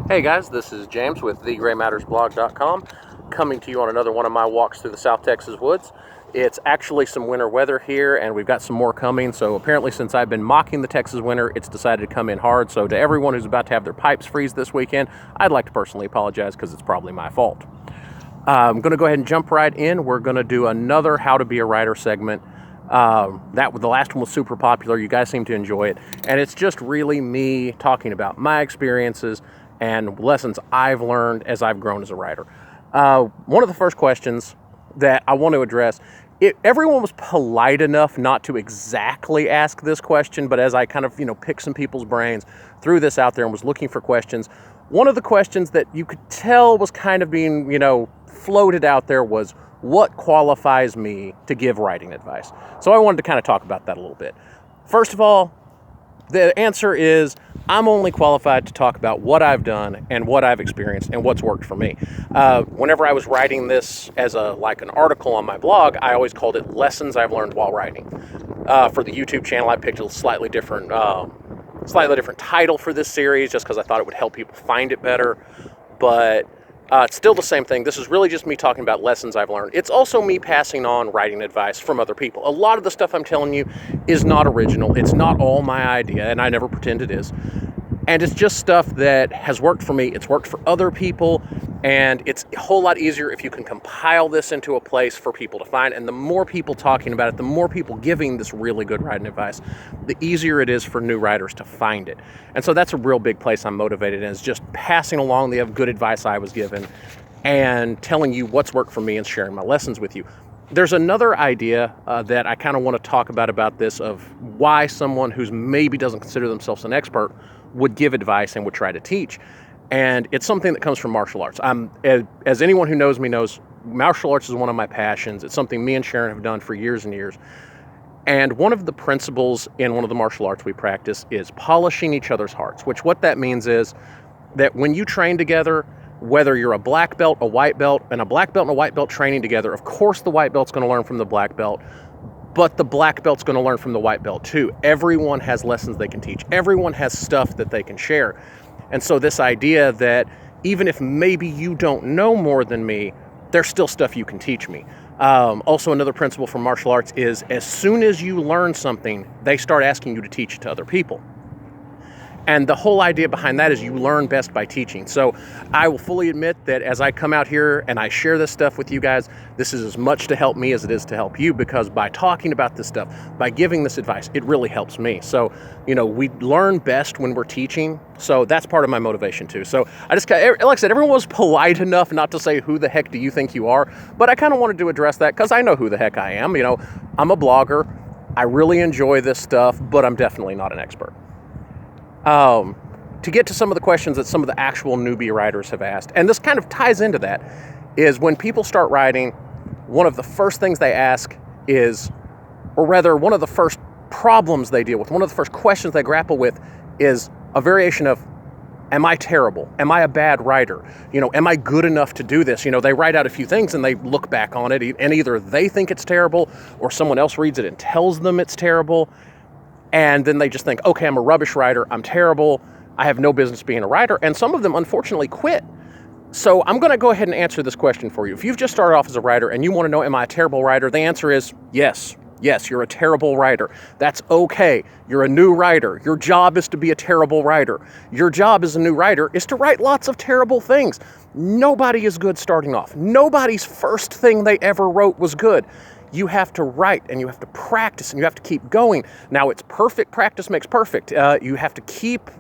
Hey guys, this is James with thegraymattersblog.com coming to you on another one of my walks through the South Texas woods. It's actually some winter weather here and we've got some more coming, so apparently since I've been mocking the Texas winter, it's decided to come in hard. So to everyone who's about to have their pipes freeze this weekend, I'd like to personally apologize because it's probably my fault. I'm going to go ahead and jump right in. We're going to do another How to Be a Writer segment. The last one was super popular. You guys seem to enjoy it. And it's just really me talking about my experiences and lessons I've learned as I've grown as a writer. One of the first questions that I want to address, everyone was polite enough not to exactly ask this question, but as I kind of, picked some people's brains, threw this out there and was looking for questions, one of the questions that you could tell was kind of being, floated out there was, what qualifies me to give writing advice? So I wanted to kind of talk about that a little bit. First of all, the answer is I'm only qualified to talk about what I've done and what I've experienced and what's worked for me. Whenever I was writing this as an article on my blog, I always called it Lessons I've Learned While Writing. For the YouTube channel, I picked a slightly different title for this series just because I thought it would help people find it better. But it's still the same thing. This is really just me talking about lessons I've learned. It's also me passing on writing advice from other people. A lot of the stuff I'm telling you is not original. It's not all my idea, and I never pretend it is. And it's just stuff that has worked for me. It's worked for other people, and it's a whole lot easier if you can compile this into a place for people to find. And the more people talking about it, the more people giving this really good writing advice, the easier it is for new writers to find it. And so that's a real big place I'm motivated in, is just passing along the good advice I was given and telling you what's worked for me and sharing my lessons with you. There's another idea that I kind of want to talk about this, of why someone who's maybe doesn't consider themselves an expert would give advice and would try to teach. And it's something that comes from martial arts. As anyone who knows me knows, martial arts is one of my passions. It's something me and Sharon have done for years and years. And one of the principles in one of the martial arts we practice is polishing each other's hearts, which what that means is that when you train together, whether you're a black belt, a white belt, and a black belt and a white belt training together, of course the white belt's going to learn from the black belt, but the black belt's going to learn from the white belt too. Everyone has lessons they can teach. Everyone has stuff that they can share. And so this idea that even if maybe you don't know more than me, there's still stuff you can teach me. Also, another principle from martial arts is as soon as you learn something, they start asking you to teach it to other people. And the whole idea behind that is you learn best by teaching. So I will fully admit that as I come out here and I share this stuff with you guys, this is as much to help me as it is to help you, because by talking about this stuff, by giving this advice, it really helps me. So, we learn best when we're teaching. So that's part of my motivation too. So I just, like I said, everyone was polite enough not to say, who the heck do you think you are? But I kind of wanted to address that because I know who the heck I am. I'm a blogger. I really enjoy this stuff, but I'm definitely not an expert. To get to some of the questions that some of the actual newbie writers have asked, and this kind of ties into that, is when people start writing, one of the first things they ask is, or rather one of the first problems they deal with, one of the first questions they grapple with is a variation of, am I terrible? Am I a bad writer? Am I good enough to do this? They write out a few things and they look back on it, and either they think it's terrible or someone else reads it and tells them it's terrible. And then they just think, okay, I'm a rubbish writer. I'm terrible. I have no business being a writer. And some of them, unfortunately, quit. So I'm going to go ahead and answer this question for you. If you've just started off as a writer and you want to know, am I a terrible writer? The answer is yes. Yes, you're a terrible writer. That's okay. You're a new writer. Your job is to be a terrible writer. Your job as a new writer is to write lots of terrible things. Nobody is good starting off. Nobody's first thing they ever wrote was good. You have to write and you have to practice and you have to keep going. Now, it's perfect. Practice makes perfect. You have to keep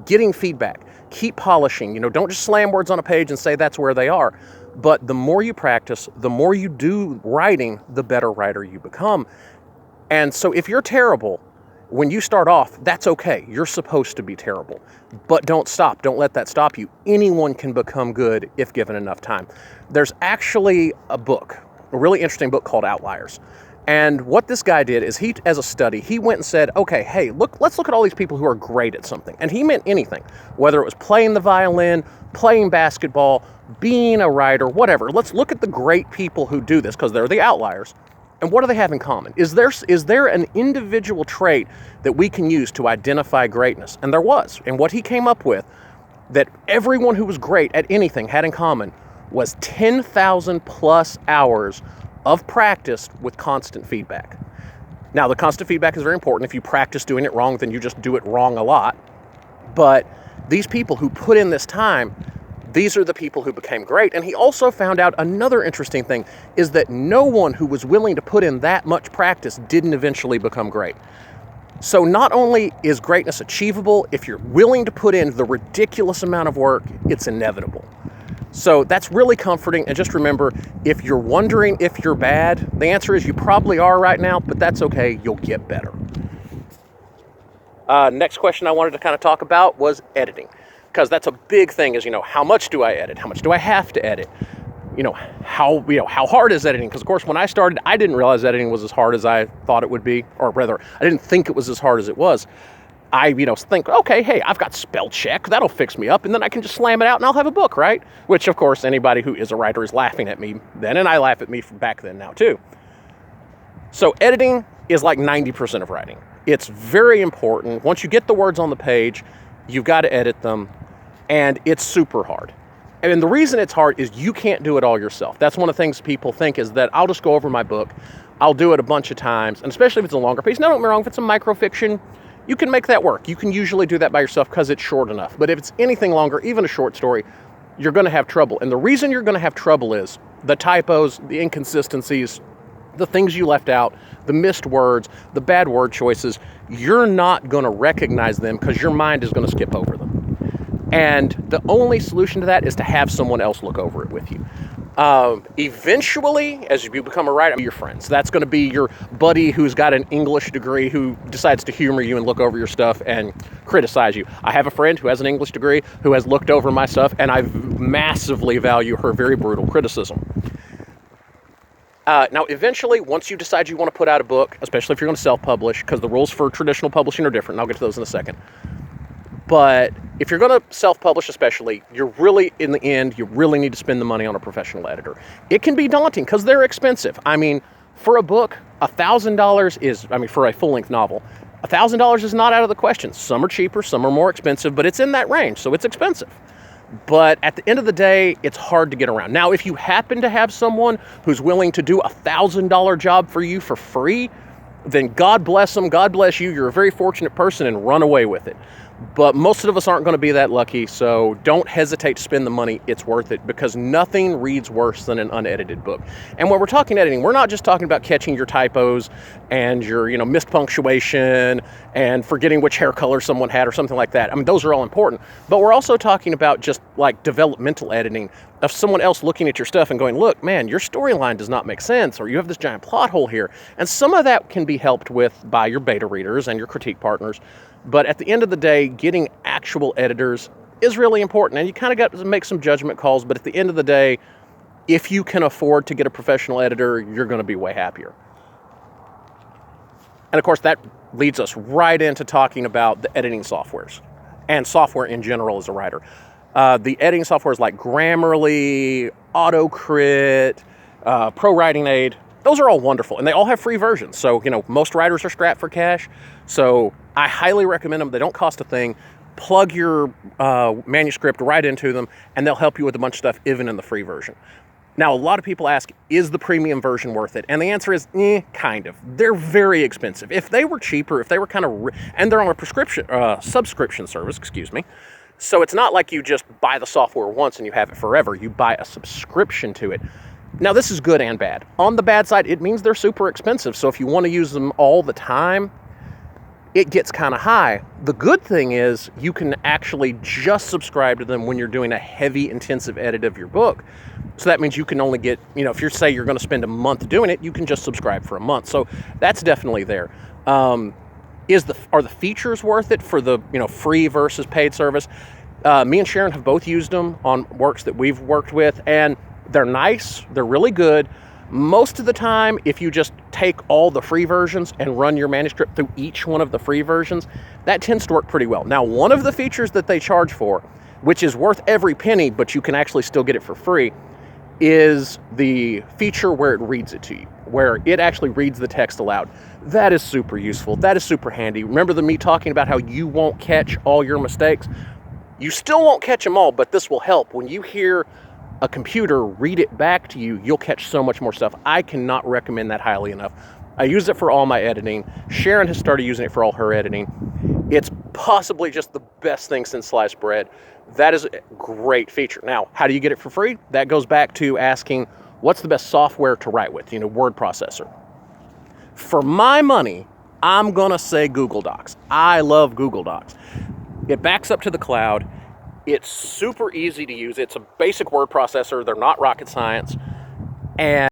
getting feedback, keep polishing. Don't just slam words on a page and say that's where they are. But the more you practice, the more you do writing, the better writer you become. And so if you're terrible, when you start off, that's okay. You're supposed to be terrible. But don't stop. Don't let that stop you. Anyone can become good if given enough time. There's actually a really interesting book called Outliers. And what this guy did is as a study, he went and said, okay, hey, let's look at all these people who are great at something. And he meant anything, whether it was playing the violin, playing basketball, being a writer, whatever. Let's look at the great people who do this because they're the outliers. And what do they have in common? Is there an individual trait that we can use to identify greatness? And there was. And what he came up with that everyone who was great at anything had in common was 10,000 plus hours of practice with constant feedback. Now, the constant feedback is very important. If you practice doing it wrong, then you just do it wrong a lot. But these people who put in this time, these are the people who became great. And he also found out another interesting thing is that no one who was willing to put in that much practice didn't eventually become great. So not only is greatness achievable, if you're willing to put in the ridiculous amount of work, it's inevitable. So that's really comforting. And just remember, if you're wondering if you're bad, the answer is you probably are right now, but that's okay. You'll get better. Next question I wanted to kind of talk about was editing, because that's a big thing is, how much do I edit? How much do I have to edit? How hard is editing? Because of course, when I started, I didn't realize editing was as hard as I thought it would be, or rather, I didn't think it was as hard as it was. I, think, okay, hey, I've got spell check, that'll fix me up, and then I can just slam it out and I'll have a book, right? Which, of course, anybody who is a writer is laughing at me then, and I laugh at me from back then now, too. So editing is like 90% of writing. It's very important. Once you get the words on the page, you've got to edit them, and it's super hard. And the reason it's hard is you can't do it all yourself. That's one of the things people think is that I'll just go over my book, I'll do it a bunch of times, and especially if it's a longer piece. Now, don't get me wrong, if it's a microfiction, you can make that work. You can usually do that by yourself because it's short enough. But if it's anything longer, even a short story, you're going to have trouble. And the reason you're going to have trouble is the typos, the inconsistencies, the things you left out, the missed words, the bad word choices. You're not going to recognize them because your mind is going to skip over them. And the only solution to that is to have someone else look over it with you. Eventually, as you become a writer, your friends. That's going to be your buddy who's got an English degree who decides to humor you and look over your stuff and criticize you. I have a friend who has an English degree who has looked over my stuff, and I massively value her very brutal criticism. Now, eventually, once you decide you want to put out a book, especially if you're going to self-publish, because the rules for traditional publishing are different, and I'll get to those in a second. But if you're going to self-publish especially, you're really, in the end, you really need to spend the money on a professional editor. It can be daunting because they're expensive. I mean, for a book, $1,000 is, for a full-length novel, $1,000 is not out of the question. Some are cheaper, some are more expensive, but it's in that range, so it's expensive. But at the end of the day, it's hard to get around. Now, if you happen to have someone who's willing to do a $1,000 job for you for free, then God bless them, God bless you, you're a very fortunate person, and run away with it. But most of us aren't going to be that lucky, so don't hesitate to spend the money. It's worth it because nothing reads worse than an unedited book. And when we're talking editing, we're not just talking about catching your typos and your, missed punctuation and forgetting which hair color someone had or something like that. Those are all important. But we're also talking about just like developmental editing of someone else looking at your stuff and going, look, man, your storyline does not make sense, or you have this giant plot hole here. And some of that can be helped with by your beta readers and your critique partners. But at the end of the day, getting actual editors is really important. And you kind of got to make some judgment calls. But at the end of the day, if you can afford to get a professional editor, you're going to be way happier. And of course, that leads us right into talking about the editing softwares and software in general as a writer. The editing softwares like Grammarly, AutoCrit, ProWritingAid, those are all wonderful, and they all have free versions. So, most writers are strapped for cash. So I highly recommend them. They don't cost a thing. Plug your manuscript right into them, and they'll help you with a bunch of stuff, even in the free version. Now, a lot of people ask, is the premium version worth it? And the answer is, kind of. They're very expensive. If they were cheaper, if they were and they're on a subscription service, So it's not like you just buy the software once and you have it forever. You buy a subscription to it. Now, this is good and bad. On the bad side, it means they're super expensive. So if you want to use them all the time, it gets kind of high. The good thing is you can actually just subscribe to them when you're doing a heavy, intensive edit of your book. So that means you can only get, if you say you're going to spend a month doing it, you can just subscribe for a month. So that's definitely there. Are the features worth it for the, free versus paid service? Me and Sharon have both used them on works that we've worked with, and they're nice, they're really good. Most of the time, if you just take all the free versions and run your manuscript through each one of the free versions, that tends to work pretty well. Now, one of the features that they charge for, which is worth every penny, but you can actually still get it for free, is the feature where it reads it to you. where it actually reads the text aloud. That is super useful. That is super handy. Remember me talking about how you won't catch all your mistakes? You still won't catch them all, but this will help. When you hear a computer read it back to you, you'll catch so much more stuff. I cannot recommend that highly enough. I use it for all my editing. Sharon has started using it for all her editing. It's possibly just the best thing since sliced bread. That is a great feature. Now, how do you get it for free? That goes back to asking, what's the best software to write with? Word processor. For my money, I'm gonna say Google Docs. I love Google Docs. It backs up to the cloud. It's super easy to use. It's a basic word processor. They're not rocket science. And